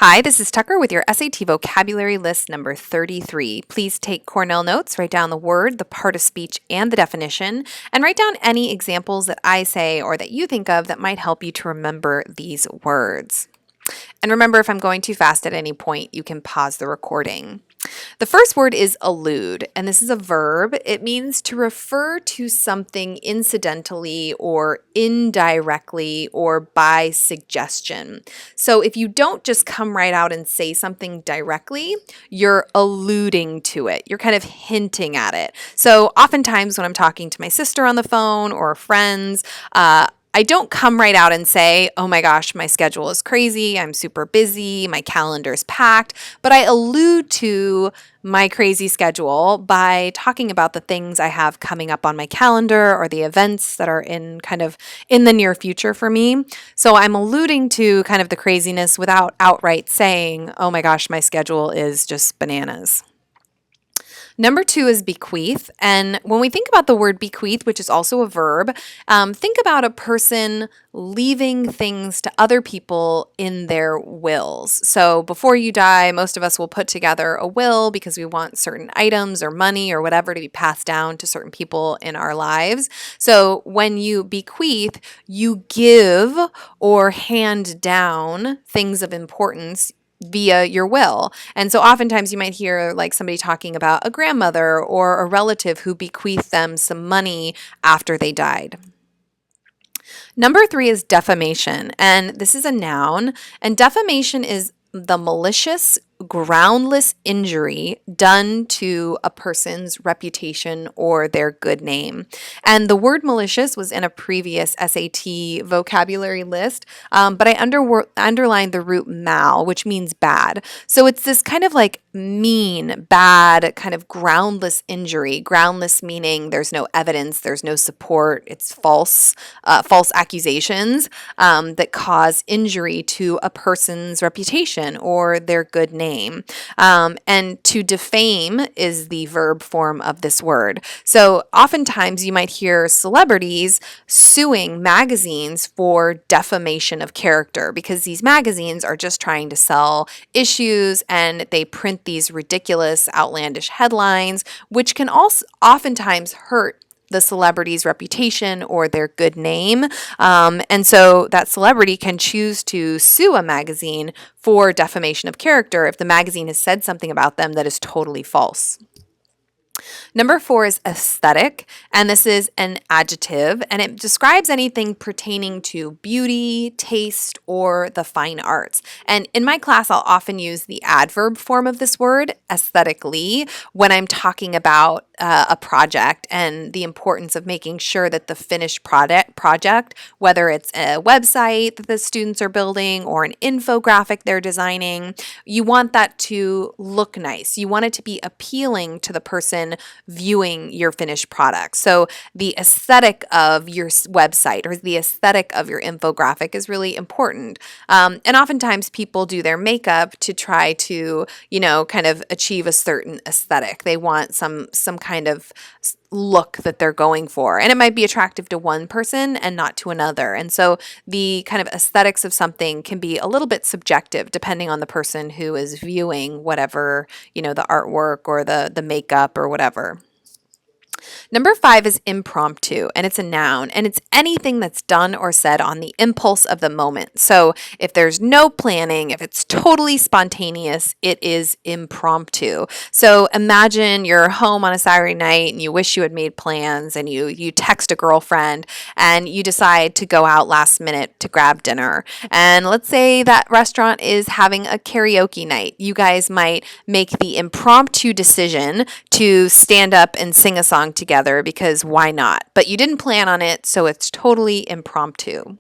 Hi, this is Tucker with your SAT vocabulary list number 33. Please take Cornell notes, write down the word, the part of speech, and the definition, and write down any examples that I say or that you think of that might help you to remember these words. And remember, if I'm going too fast at any point, you can pause the recording. The first word is allude, and this is a verb. It means to refer to something incidentally or indirectly or by suggestion. So if you don't just come right out and say something directly, you're alluding to it. You're kind of hinting at it. So oftentimes when I'm talking to my sister on the phone or friends, I don't come right out and say, oh my gosh, my schedule is crazy, I'm super busy, my calendar's packed, but I allude to my crazy schedule by talking about the things I have coming up on my calendar or the events that are in the near future for me. So I'm alluding to kind of the craziness without outright saying, oh my gosh, my schedule is just bananas. Number 2 is bequeath. And when we think about the word bequeath, which is also a verb, think about a person leaving things to other people in their wills. So before you die, most of us will put together a will because we want certain items or money or whatever to be passed down to certain people in our lives. So when you bequeath, you give or hand down things of importance via your will. And so oftentimes you might hear like somebody talking about a grandmother or a relative who bequeathed them some money after they died. Number 3 is defamation, and this is a noun, and defamation is the malicious, groundless injury done to a person's reputation or their good name. And the word malicious was in a previous SAT vocabulary list, but I underlined the root mal, which means bad. So it's this kind of like mean, bad, kind of groundless injury. Groundless meaning there's no evidence, there's no support, it's false accusations that cause injury to a person's reputation or their good name. And to defame is the verb form of this word. So oftentimes you might hear celebrities suing magazines for defamation of character because these magazines are just trying to sell issues and they print these ridiculous, outlandish headlines, which can also oftentimes hurt the celebrity's reputation or their good name. And so that celebrity can choose to sue a magazine for defamation of character if the magazine has said something about them that is totally false. Number 4 is aesthetic, and this is an adjective, and it describes anything pertaining to beauty, taste, or the fine arts. And in my class, I'll often use the adverb form of this word, aesthetically, when I'm talking about a project and the importance of making sure that the finished project, whether it's a website that the students are building or an infographic they're designing, you want that to look nice. You want it to be appealing to the person viewing your finished product. So the aesthetic of your website or the aesthetic of your infographic is really important. And oftentimes people do their makeup to try to, kind of achieve a certain aesthetic. They want some kind of look that they're going for. And it might be attractive to one person and not to another. And so the kind of aesthetics of something can be a little bit subjective depending on the person who is viewing whatever, the artwork or the makeup or whatever. Number 5 is impromptu, and it's a noun, and it's anything that's done or said on the impulse of the moment. So if there's no planning, if it's totally spontaneous, it is impromptu. So imagine you're home on a Saturday night and you wish you had made plans and you text a girlfriend and you decide to go out last minute to grab dinner. And let's say that restaurant is having a karaoke night. You guys might make the impromptu decision to stand up and sing a song together because why not? But you didn't plan on it, so it's totally impromptu.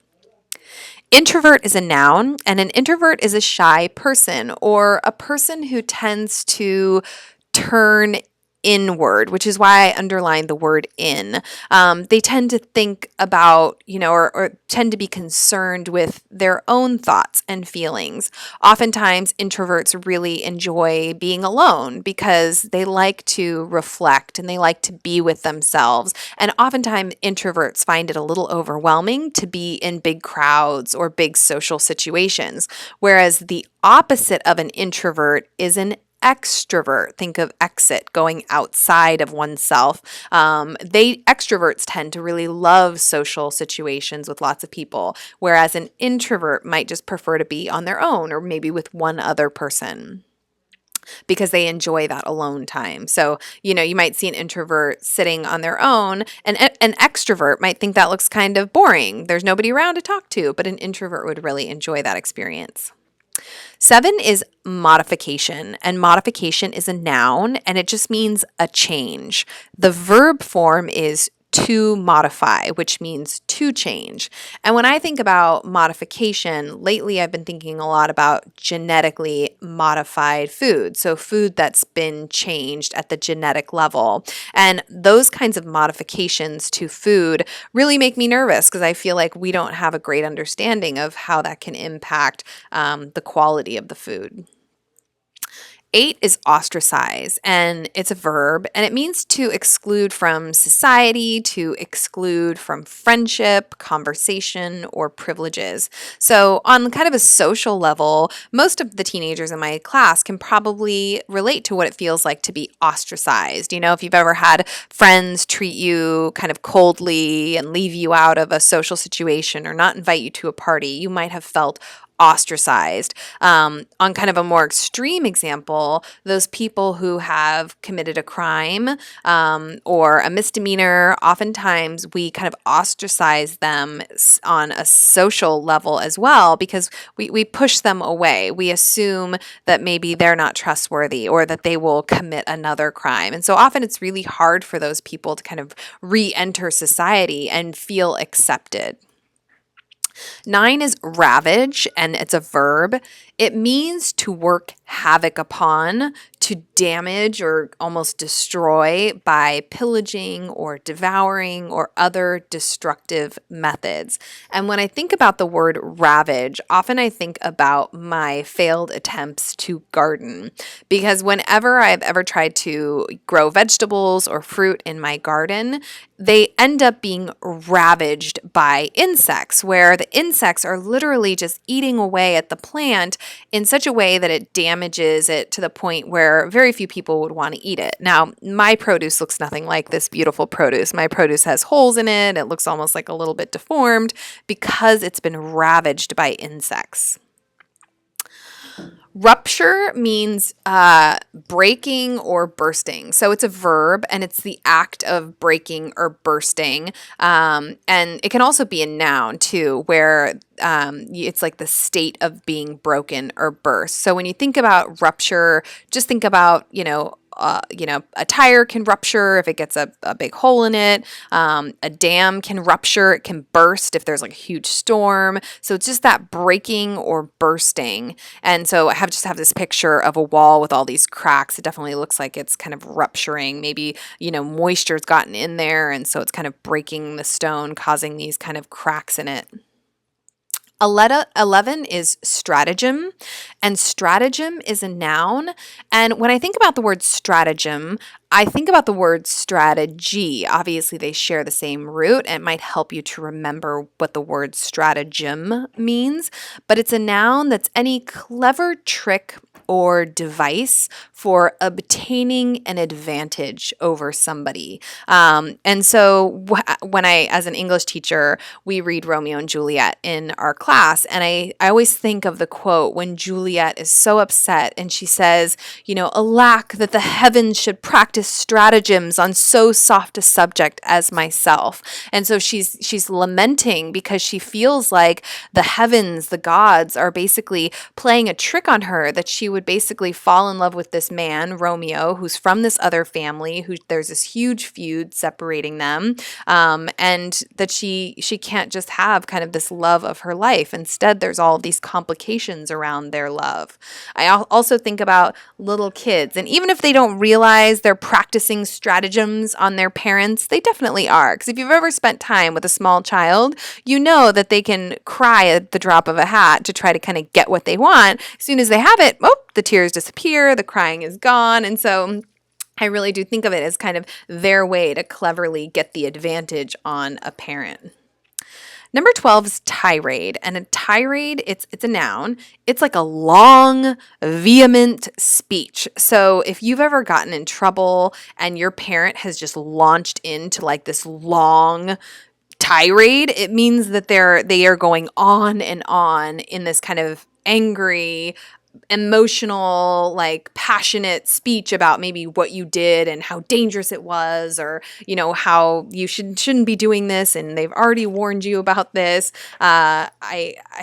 Introvert is a noun, and an introvert is a shy person or a person who tends to turn inward, which is why I underlined the word in. They tend to think about, or tend to be concerned with their own thoughts and feelings. Oftentimes, introverts really enjoy being alone because they like to reflect and they like to be with themselves. And oftentimes, introverts find it a little overwhelming to be in big crowds or big social situations, whereas the opposite of an introvert is an extrovert. Think of exit, going outside of oneself. Extroverts tend to really love social situations with lots of people, whereas an introvert might just prefer to be on their own or maybe with one other person because they enjoy that alone time. So, you might see an introvert sitting on their own, and an extrovert might think that looks kind of boring. There's nobody around to talk to, but an introvert would really enjoy that experience. 7 is modification, and modification is a noun, and it just means a change. The verb form is to modify, which means to change. And when I think about modification, lately I've been thinking a lot about genetically modified food. So food that's been changed at the genetic level. And those kinds of modifications to food really make me nervous because I feel like we don't have a great understanding of how that can impact the quality of the food. 8 is ostracize, and it's a verb, and it means to exclude from society, to exclude from friendship, conversation, or privileges. So on kind of a social level, most of the teenagers in my class can probably relate to what it feels like to be ostracized. If you've ever had friends treat you kind of coldly and leave you out of a social situation or not invite you to a party, you might have felt ostracized. On kind of a more extreme example, those people who have committed a crime or a misdemeanor, oftentimes we kind of ostracize them on a social level as well because we push them away. We assume that maybe they're not trustworthy or that they will commit another crime. And so often it's really hard for those people to kind of re-enter society and feel accepted. 9 is ravage, and it's a verb. It means to work havoc upon, to damage or almost destroy by pillaging or devouring or other destructive methods. And when I think about the word ravage, often I think about my failed attempts to garden, because whenever I've ever tried to grow vegetables or fruit in my garden, they end up being ravaged by insects, where the insects are literally just eating away at the plant in such a way that it damages it to the point where very few people would want to eat it. Now, my produce looks nothing like this beautiful produce. My produce has holes in it. It looks almost like a little bit deformed because it's been ravaged by insects. Rupture means breaking or bursting. So it's a verb, and it's the act of breaking or bursting. And it can also be a noun too, where it's like the state of being broken or burst. So when you think about rupture, just think about, a tire can rupture if it gets a big hole in it. A dam can rupture. It can burst if there's like a huge storm. So it's just that breaking or bursting. And so I just have this picture of a wall with all these cracks. It definitely looks like it's kind of rupturing. Maybe, moisture's gotten in there. And so it's kind of breaking the stone, causing these kind of cracks in it. 11 is stratagem, and stratagem is a noun. And when I think about the word stratagem, I think about the word strategy. Obviously, they share the same root, and it might help you to remember what the word stratagem means. But it's a noun that's any clever trick or device for obtaining an advantage over somebody. And so when as an English teacher, we read Romeo and Juliet in our class, and I always think of the quote when Juliet is so upset and she says, alack that the heavens should practice stratagems on so soft a subject as myself. And so she's lamenting because she feels like the heavens, the gods, are basically playing a trick on her, that she would basically fall in love with this man, Romeo, who's from this other family, who there's this huge feud separating them, and that she can't just have kind of this love of her life. Instead, there's all of these complications around their love. I also think about little kids, and even if they don't realize they're practicing stratagems on their parents? They definitely are. Because if you've ever spent time with a small child, you know that they can cry at the drop of a hat to try to kind of get what they want. As soon as they have it, the tears disappear, the crying is gone. And so I really do think of it as kind of their way to cleverly get the advantage on a parent. Number 12 is tirade. And a tirade, it's a noun. It's like a long, vehement speech. So if you've ever gotten in trouble and your parent has just launched into like this long tirade, it means that they are going on and on in this kind of angry, emotional, like passionate speech about maybe what you did and how dangerous it was, or how you shouldn't be doing this, and they've already warned you about this. I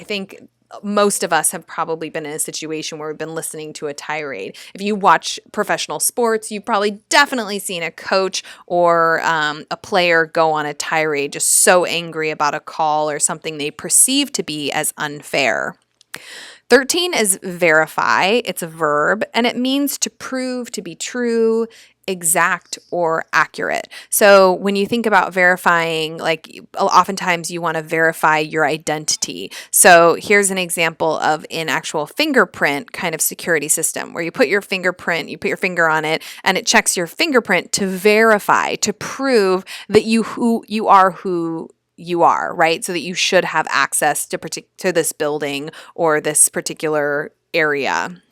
think most of us have probably been in a situation where we've been listening to a tirade. If you watch professional sports, you've probably definitely seen a coach or a player go on a tirade, just so angry about a call or something they perceive to be as unfair. 13 is verify. It's a verb, and it means to prove to be true, exact, or accurate. So when you think about verifying, like oftentimes you want to verify your identity. So here's an example of an actual fingerprint kind of security system where you put your fingerprint, you put your finger on it, and it checks your fingerprint to verify, to prove that you are, right? So that you should have access to this building or this particular area.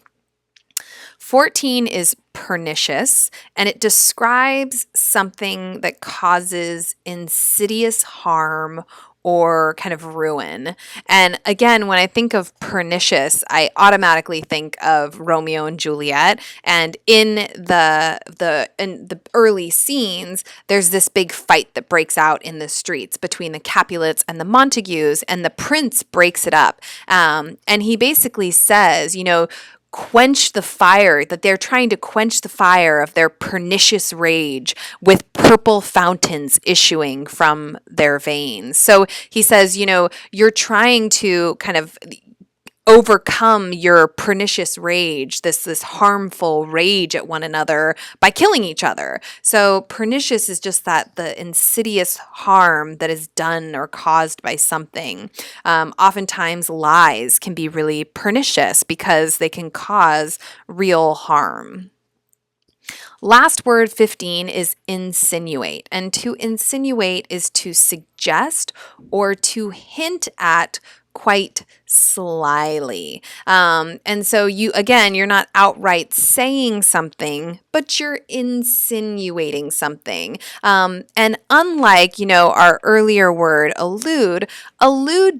14 is pernicious, and it describes something that causes insidious harm or kind of ruin. And again, when I think of pernicious, I automatically think of Romeo and Juliet. And in the early scenes, there's this big fight that breaks out in the streets between the Capulets and the Montagues, and the prince breaks it up. And he basically says, quench the fire, that they're trying to quench the fire of their pernicious rage with purple fountains issuing from their veins. So he says, you're trying to kind of overcome your pernicious rage, this harmful rage at one another by killing each other. So pernicious is just the insidious harm that is done or caused by something. Oftentimes lies can be really pernicious because they can cause real harm. Last word, 15, is insinuate. And to insinuate is to suggest or to hint at quite slyly. And so you're not outright saying something, but you're insinuating something. And unlike, our earlier word, allude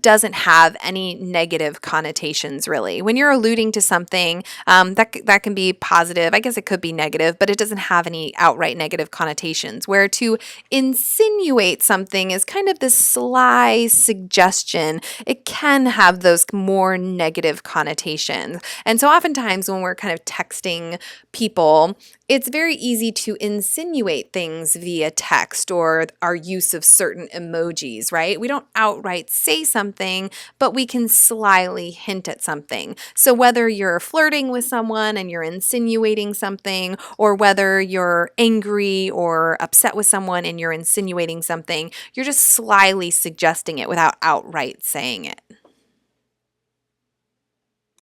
doesn't have any negative connotations, really. When you're alluding to something, that can be positive. I guess it could be negative, but it doesn't have any outright negative connotations. Where to insinuate something is kind of this sly suggestion. It can have those more negative connotations. And so oftentimes when we're kind of texting people, it's very easy to insinuate things via text or our use of certain emojis, right? We don't outright say something, but we can slyly hint at something. So whether you're flirting with someone and you're insinuating something, or whether you're angry or upset with someone and you're insinuating something, you're just slyly suggesting it without outright saying it.